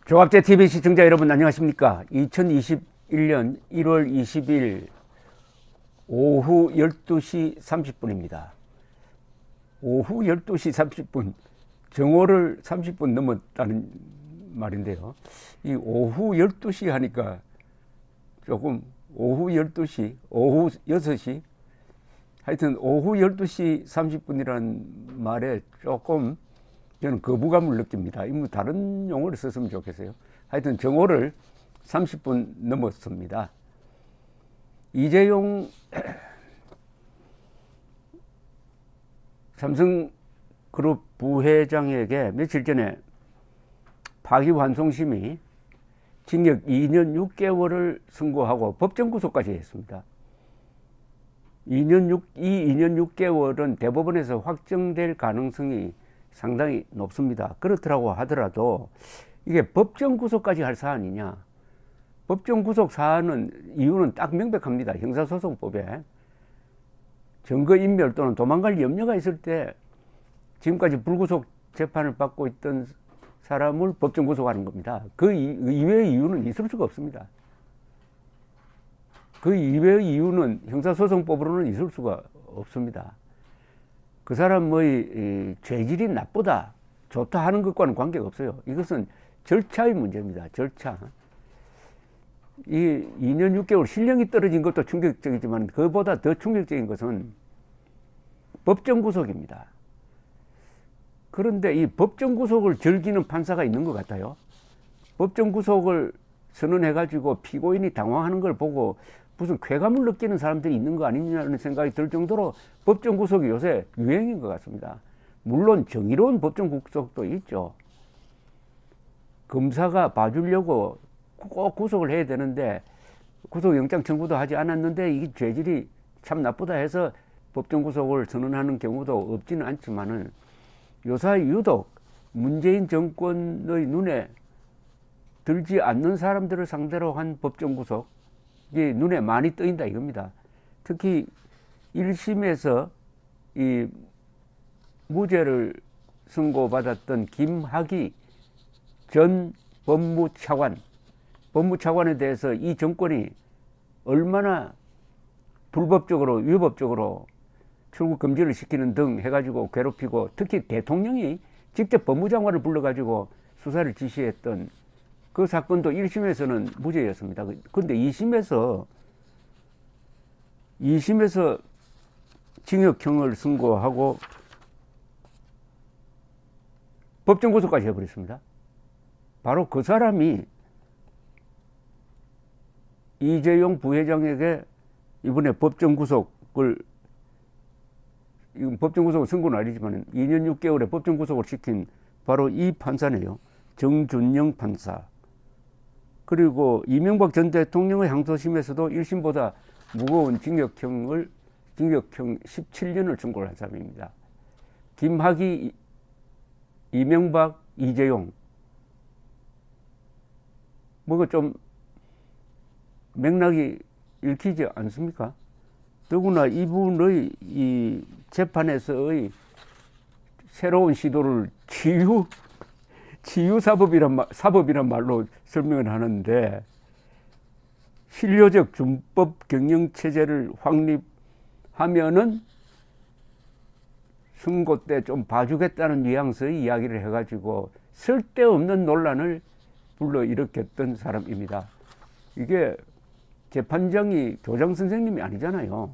조갑제 TV 시청자 여러분 안녕하십니까? 2021년 1월 20일 오후 12시 30분입니다. 오후 12시 30분, 정오를 30분 넘었다는 말인데요. 이 오후 12시 하니까 조금 오후 12시, 오후 6시, 하여튼 오후 12시 30분이라는 말에 조금 저는 거부감을 느낍니다. 뭐 다른 용어를 썼으면 좋겠어요. 하여튼 정오를 30분 넘었습니다. 이재용 삼성그룹 부회장에게 며칠 전에 파기환송심이 징역 2년 6개월을 선고하고 법정 구속까지 했습니다. 이 2년 6개월은 대법원에서 확정될 가능성이 상당히 높습니다. 그렇더라고 하더라도 이게 법정 구속까지 할 사안이냐? 법정 구속 사안은 이유는 딱 명백합니다. 형사소송법에 증거인멸 또는 도망갈 염려가 있을 때 지금까지 불구속 재판을 받고 있던 사람을 법정 구속하는 겁니다. 그 이외의 이유는 있을 수가 없습니다. 그 이외의 이유는 형사소송법으로는 있을 수가 없습니다. 그 사람의 죄질이 나쁘다, 좋다 하는 것과는 관계가 없어요. 이것은 절차의 문제입니다. 절차. 이 2년 6개월 실형이 떨어진 것도 충격적이지만 그보다 더 충격적인 것은 법정 구속입니다. 그런데 이 법정 구속을 즐기는 판사가 있는 것 같아요. 법정 구속을 선언해가지고 피고인이 당황하는 걸 보고 무슨 쾌감을 느끼는 사람들이 있는 거 아니냐는 생각이 들 정도로 법정 구속이 요새 유행인 것 같습니다. 물론 정의로운 법정 구속도 있죠. 검사가 봐주려고 꼭 구속을 해야 되는데 구속영장 청구도 하지 않았는데 이 죄질이 참 나쁘다 해서 법정 구속을 선언하는 경우도 없지는 않지만은 요새 유독 문재인 정권의 눈에 들지 않는 사람들을 상대로 한 법정 구속 이게 눈에 많이 떠인다 이겁니다. 특히 1심에서 이 무죄를 선고받았던 김학의 전 법무차관에 대해서 이 정권이 얼마나 불법적으로 위법적으로 출국 금지를 시키는 등 해가지고 괴롭히고 특히 대통령이 직접 법무장관을 불러가지고 수사를 지시했던 그 사건도 1심에서는 무죄였습니다. 그런데 2심에서 징역형을 선고하고 법정 구속까지 해버렸습니다. 바로 그 사람이 이재용 부회장에게 이번에 법정 구속을 선고는 아니지만 2년 6개월에 법정 구속을 시킨 바로 이 판사네요. 정준영 판사. 그리고 이명박 전 대통령의 항소심에서도 1심보다 무거운 징역형 17년을 선고를 한 사람입니다. 김학의, 이명박, 이재용. 뭐가 좀 맥락이 읽히지 않습니까? 더구나 이분의 이 재판에서의 새로운 시도를 사법이란 말로 설명을 하는데 실효적 준법 경영체제를 확립하면은 선고 때 좀 봐주겠다는 뉘앙스의 이야기를 해가지고 쓸데없는 논란을 불러일으켰던 사람입니다. 이게 재판장이 교장 선생님이 아니잖아요.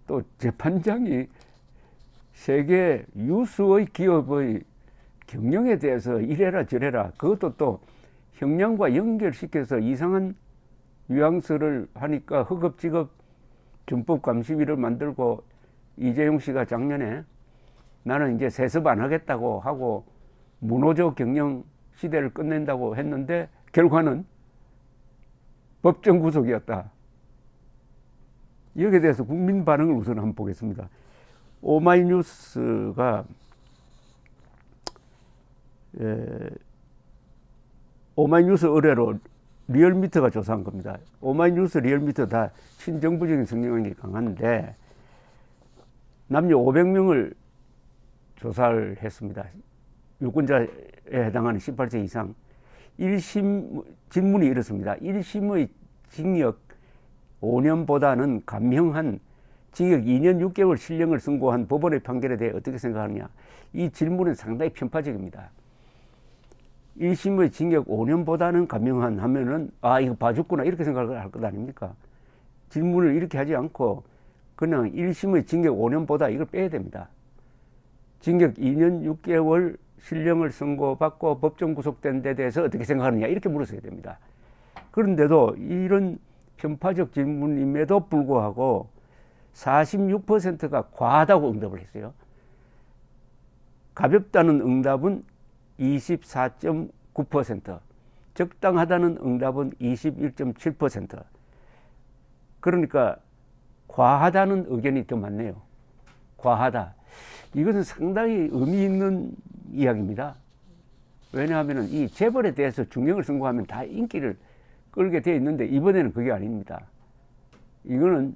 또 재판장이 세계 유수의 기업의 경영에 대해서 이래라 저래라 그것도 또 형량과 연결시켜서 이상한 뉘앙스를 하니까 허겁지겁 준법감시위를 만들고 이재용 씨가 작년에 나는 이제 세습 안 하겠다고 하고 문호조 경영 시대를 끝낸다고 했는데 결과는 법정 구속이었다. 여기에 대해서 국민 반응을 우선 한번 보겠습니다. 오마이뉴스가 오마이뉴스 의뢰로 리얼미터가 조사한 겁니다. 오마이뉴스, 리얼미터 다 친정부적인 성향이 강한데 남녀 500명을 조사를 했습니다. 유권자에 해당하는 18세 이상 1심 질문이 이렇습니다. 1심의 징역 5년보다는 감형한 징역 2년 6개월 실형을 선고한 법원의 판결에 대해 어떻게 생각하느냐. 이 질문은 상당히 편파적입니다. 1심의 징역 5년보다는 감형한 하면은 이거 봐줬구나 이렇게 생각을 할 것 아닙니까? 질문을 이렇게 하지 않고 그냥 1심의 징역 5년보다 이걸 빼야 됩니다. 징역 2년 6개월 실형을 선고받고 법정 구속된 데 대해서 어떻게 생각하느냐 이렇게 물었어야 됩니다. 그런데도 이런 편파적 질문임에도 불구하고 46%가 과하다고 응답을 했어요. 가볍다는 응답은 24.9%, 적당하다는 응답은 21.7%. 그러니까 과하다는 의견이 더 많네요. 과하다. 이것은 상당히 의미 있는 이야기입니다. 왜냐하면 이 재벌에 대해서 중형을 선고하면 다 인기를 끌게 되어 있는데 이번에는 그게 아닙니다. 이거는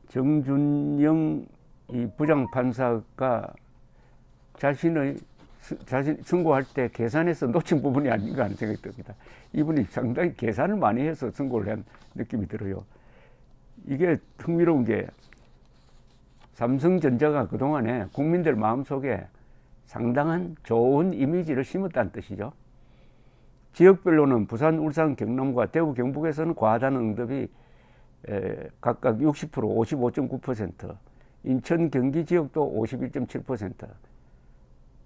정준영 이 부장판사가 자신 선고할 때 계산해서 놓친 부분이 아닌가 하는 생각이 듭니다. 이분이 상당히 계산을 많이 해서 선고를 한 느낌이 들어요. 이게 흥미로운 게 삼성전자가 그동안에 국민들 마음속에 상당한 좋은 이미지를 심었다는 뜻이죠. 지역별로는 부산, 울산, 경남과 대구, 경북에서는 과하다는 응답이 각각 60%, 55.9%, 인천, 경기 지역도 51.7%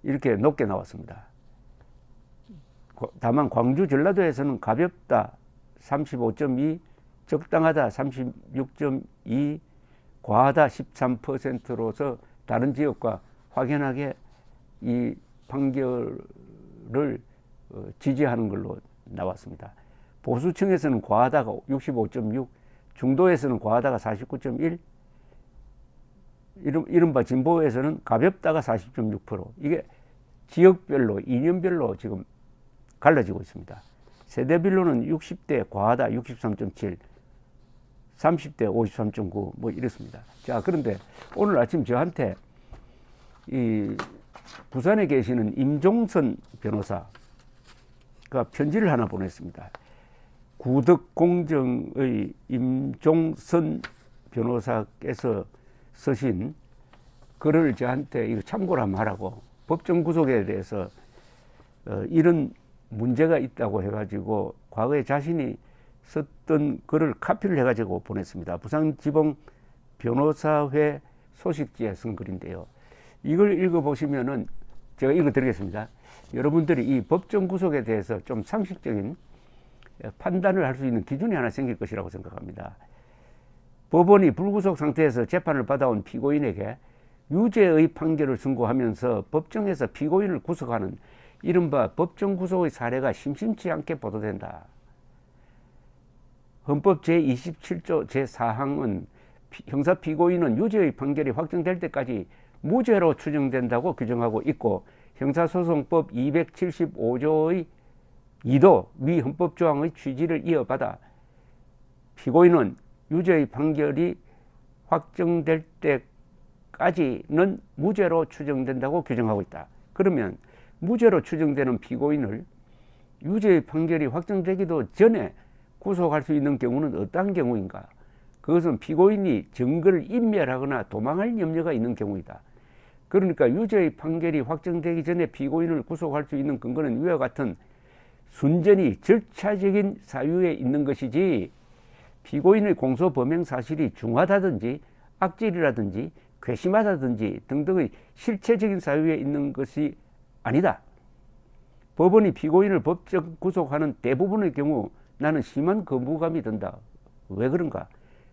이렇게 높게 나왔습니다. 다만 광주, 전라도에서는 가볍다 35.2, 적당하다 36.2, 과하다 13%로서 다른 지역과 확연하게 이 판결을 지지하는 걸로 나왔습니다. 보수층에서는 과하다가 65.6, 중도에서는 과하다가 49.1, 이른바 진보에서는 가볍다가 40.6%. 이게 지역별로, 이념별로 지금 갈라지고 있습니다. 세대별로는 60대 과하다 63.7, 30대 53.9 뭐 이렇습니다. 자, 그런데 오늘 아침 저한테 이 부산에 계시는 임종선 변호사가 편지를 하나 보냈습니다. 구덕공정의 임종선 변호사께서 쓰신 글을 저한테 이거 참고를 한번 하라고, 법정 구속에 대해서 이런 문제가 있다고 해가지고 과거에 자신이 썼던 글을 카피를 해가지고 보냈습니다. 부산지방 변호사회 소식지에 쓴 글인데요. 이걸 읽어보시면은 제가 읽어드리겠습니다. 여러분들이 이 법정 구속에 대해서 좀 상식적인 판단을 할 수 있는 기준이 하나 생길 것이라고 생각합니다. 법원이 불구속 상태에서 재판을 받아온 피고인에게 유죄의 판결을 선고하면서 법정에서 피고인을 구속하는 이른바 법정 구속의 사례가 심심치 않게 보도된다. 헌법 제27조 제4항은 형사 피고인은 유죄의 판결이 확정될 때까지 무죄로 추정된다고 규정하고 있고, 형사소송법 275조의 2도 위 헌법조항의 취지를 이어받아 피고인은 유죄의 판결이 확정될 때까지는 무죄로 추정된다고 규정하고 있다. 그러면 무죄로 추정되는 피고인을 유죄의 판결이 확정되기도 전에 구속할 수 있는 경우는 어떠한 경우인가? 그것은 피고인이 증거를 인멸하거나 도망할 염려가 있는 경우이다. 그러니까 유죄의 판결이 확정되기 전에 피고인을 구속할 수 있는 근거는 위와 같은 순전히 절차적인 사유에 있는 것이지, 피고인의 공소 범행 사실이 중하다든지 악질이라든지 괘씸하다든지 등등의 실체적인 사유에 있는 것이 아니다. 법원이 피고인을 법정 구속하는 대부분의 경우 나는 심한 거부감이 든다. 왜 그런가?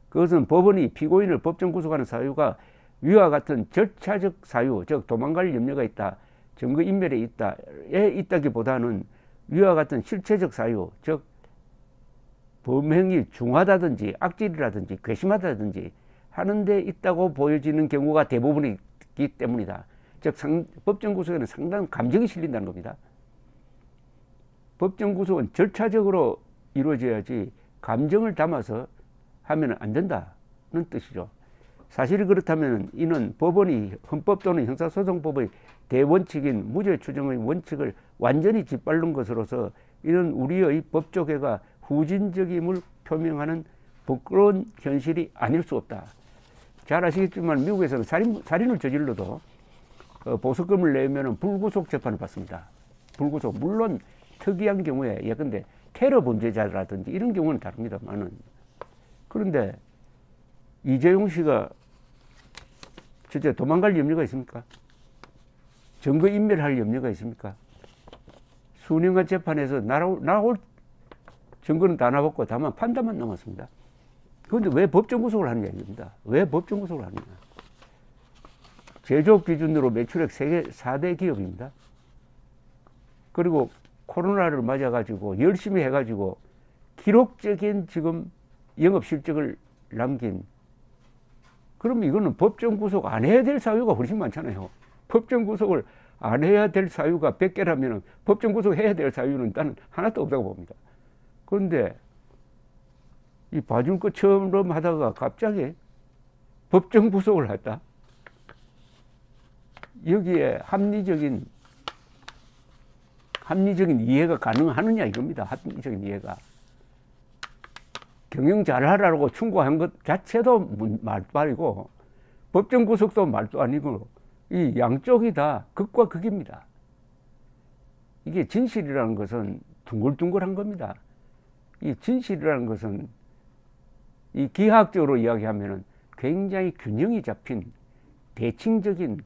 그것은 법원이 피고인을 법정 구속하는 사유가 위와 같은 절차적 사유, 즉 도망갈 염려가 있다, 증거인멸에 있다에 있다기보다는 위와 같은 실체적 사유, 즉 범행이 중하다든지 악질이라든지 괘씸하다든지 하는 데 있다고 보여지는 경우가 대부분이기 때문이다. 즉 법정 구속에는 상당한 감정이 실린다는 겁니다. 법정 구속은 절차적으로 이루어져야지 감정을 담아서 하면 안 된다는 뜻이죠. 사실이 그렇다면 이는 법원이 헌법 또는 형사소송법의 대원칙인 무죄 추정의 원칙을 완전히 짓밟는 것으로서 이는 우리의 법조계가 후진적임을 표명하는 부끄러운 현실이 아닐 수 없다. 잘 아시겠지만 미국에서는 살인을 저질러도 보석금을 내면 불구속 재판을 받습니다. 불구속. 물론 특이한 경우에 예컨대 테러 범죄자라든지 이런 경우는 다릅니다만은, 그런데 이재용 씨가 진짜 도망갈 염려가 있습니까? 증거 인멸할 염려가 있습니까? 수년간 재판에서 나올 증거는 다 나왔고 다만 판단만 남았습니다. 그런데 왜 법정 구속을 하느냐 이겁니다. 왜 법정 구속을 하느냐. 제조업 기준으로 매출액 세계 4대 기업입니다. 그리고 코로나를 맞아가지고 열심히 해가지고 기록적인 지금 영업 실적을 남긴, 그럼 이거는 법정 구속 안 해야 될 사유가 훨씬 많잖아요. 법정 구속을 안 해야 될 사유가 100개라면 법정 구속해야 될 사유는 나는 하나도 없다고 봅니다. 그런데 이 봐줄 것처럼 하다가 갑자기 법정 구속을 했다. 여기에 합리적인 이해가 가능하느냐 이겁니다. 합리적인 이해가. 경영 잘하라고 충고한 것 자체도 말도 법정 구속도 말도 아니고 이 양쪽이 다 극과 극입니다. 이게 진실이라는 것은 둥글둥글한 겁니다. 이 진실이라는 것은 이 기하학적으로 이야기하면은 굉장히 균형이 잡힌 대칭적인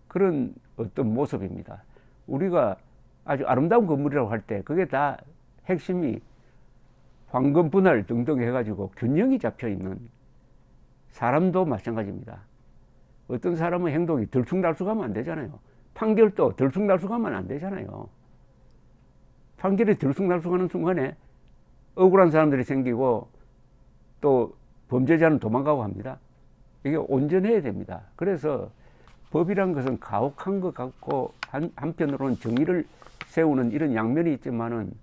그런 어떤 모습입니다. 우리가 아주 아름다운 건물이라고 할 때 그게 다 핵심이 황금 분할 등등 해가지고 균형이 잡혀 있는, 사람도 마찬가지입니다. 어떤 사람의 행동이 들쑥날쑥하면 안 되잖아요. 판결도 들쑥날쑥하면 안 되잖아요. 판결이 들쑥날쑥하는 순간에 억울한 사람들이 생기고 또 범죄자는 도망가고 합니다. 이게 온전해야 됩니다. 그래서 법이란 것은 가혹한 것 같고 한편으로는 정의를 세우는 이런 양면이 있지만은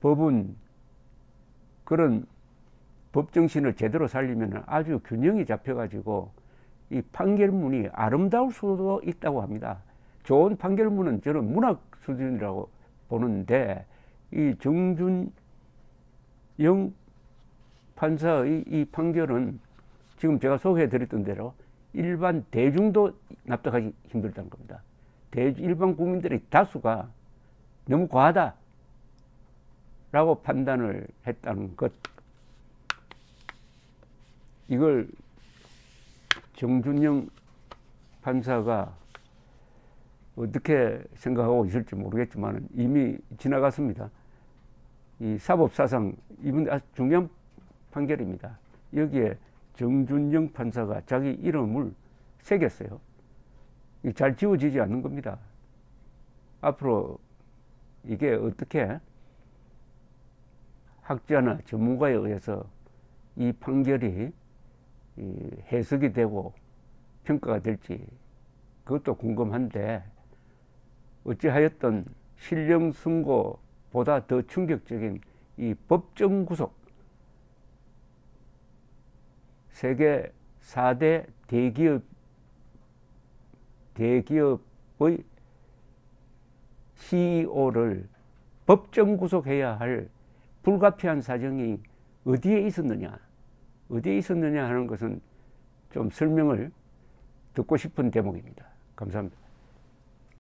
법은 그런 법정신을 제대로 살리면 아주 균형이 잡혀가지고 이 판결문이 아름다울 수도 있다고 합니다. 좋은 판결문은 저는 문학 수준이라고 보는데, 이 정준영 판사의 이 판결은 지금 제가 소개해드렸던 대로 일반 대중도 납득하기 힘들다는 겁니다. 일반 국민들의 다수가 너무 과하다 라고 판단을 했다는 것, 이걸 정준영 판사가 어떻게 생각하고 있을지 모르겠지만 이미 지나갔습니다. 이 사법사상 이번 아주 중요한 판결입니다. 여기에 정준영 판사가 자기 이름을 새겼어요. 잘 지워지지 않는 겁니다. 앞으로 이게 어떻게 학자나 전문가에 의해서 이 판결이 해석이 되고 평가가 될지 그것도 궁금한데, 어찌하였든 실형 선고보다 더 충격적인 이 법정 구속, 세계 4대 대기업의 CEO를 법정 구속해야 할 불가피한 사정이 어디에 있었느냐 하는 것은 좀 설명을 듣고 싶은 대목입니다. 감사합니다.